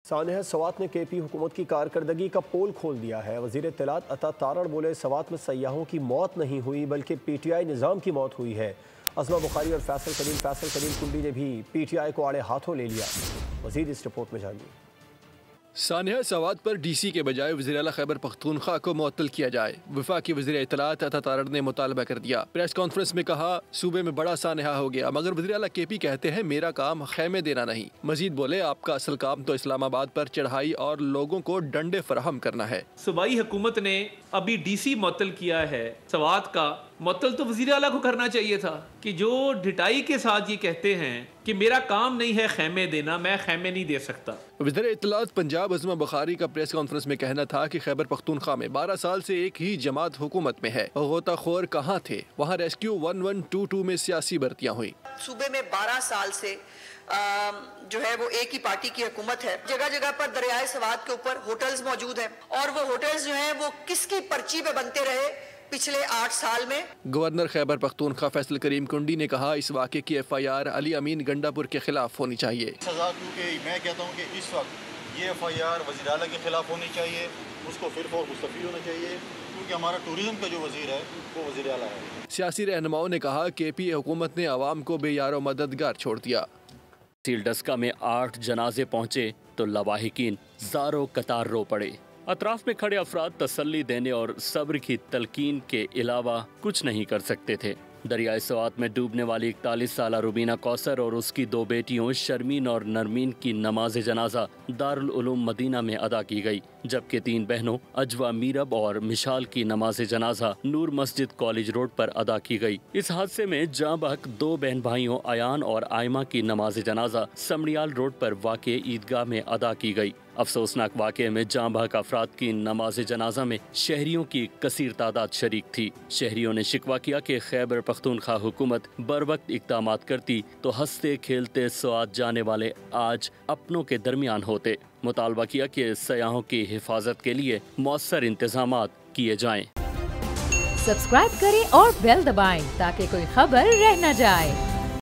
सानिया सवात ने केपी हुकूमत की कारकर्दगी का पोल खोल दिया है। वज़ीर इत्तलात अता तारड़ बोले, सवात में सयाहों की मौत नहीं हुई बल्कि PTI निज़ाम की मौत हुई है। अज़मा बुखारी और फैसल करीम कुंडी ने भी PTI को आड़े हाथों ले लिया। मज़ीद इस रिपोर्ट में जानिए। सानिया सवात पर DC के बजाय वज़ीर आला खैबर पख्तूनख्वा को मुअत्तल किया जाए। वफाकी वज़ीर इत्तलात अता तारड़ ने मुतालबा कर दिया। प्रेस कॉन्फ्रेंस में कहा, सूबे में बड़ा सानिया हो गया, मगर वज़ीर आला KP कहते हैं मेरा काम खैमे देना नहीं। मजीद बोले, आपका असल काम तो इस्लामाबाद पर चढ़ाई और लोगों को डंडे फराहम करना है। सूबाई हुकूमत ने अभी DC मुअत्तल किया है सवात का, मुअत्तल तो वज़ीर आला को करना चाहिए था कि जो ढिठाई के साथ ये कहते हैं कि मेरा काम नहीं है खैमे देना, मैं खैमे नहीं दे सकता। वज़ीर इत्तलात पंजाब अज़मा बुखारी का प्रेस कॉन्फ्रेंस में कहना था कि खैबर पख्तूनख्वा में 12 साल से एक ही जमात हुकूमत में है। गोताखोर कहाँ थे? वहाँ रेस्क्यू 1122 में सियासी भर्तियाँ हुई। सूबे में 12 साल से जो है वो एक ही पार्टी की हुकूमत है। जगह जगह पर दरियाए सवात के ऊपर होटल्स मौजूद हैं और वो होटल्स जो हैं वो किसकी पर्ची पे बनते रहे पिछले 8 साल में। गवर्नर खैबर पख्तूनख्वा फैसल करीम कुंडी ने कहा, इस वाक़े की FIR अली अमीन गंडापुर के खिलाफ होनी चाहिए। सजा क्योंकि मैं कहता हूँ कि इस वक्त ये FIR वज़ीर आला के खिलाफ होनी चाहिए, उसको फिर मुस्तफ़ी होना चाहिए, क्योंकि हमारा टूरिज्म का जो वज़ीर है वो वज़ीर आला है। सियासी रहनुमाओं ने कहा, KP हुकूमत ने आवाम को बेयारो मददगार छोड़ दिया। सीलडस्का में 8 जनाजे पहुंचे तो लवाहिकीन ज़ारो कतार रो पड़े। अतराफ में खड़े अफराद तसल्ली देने और सब्र की तलकीन के अलावा कुछ नहीं कर सकते थे। दरियाए सवात में डूबने वाली 41 साला रुबीना कौसर और उसकी 2 बेटियों शर्मीन और नरमीन की नमाज जनाजा दारुल उलूम मदीना में अदा की गई, जबकि 3 बहनों अजवा मीरब और मिशाल की नमाज जनाजा नूर मस्जिद कॉलेज रोड पर अदा की गई। इस हादसे में जाँ बहक 2 बहन भाइयों अयान और आयमा की नमाज जनाजा समड़ियाल रोड पर वाक़े ईदगाह में अदा की गई। अफसोसनाक वाक़े में जाँ बहक अफराद की नमाज जनाजा में शहरियों की कसीर तादाद शरीक थी। शहरियों ने शिकवा किया कि खैबर पख्तूनख्वा हुकूमत बर वक्त इक़दामात करती तो हंसते खेलते सवात जाने वाले आज अपनों के दरमियान होते। मुतालबा किया कि सयाहों की हिफाजत के लिए मौसर इंतजामात किए जाएं। सब्सक्राइब करें और बेल दबाएं ताकि कोई खबर रह न जाए।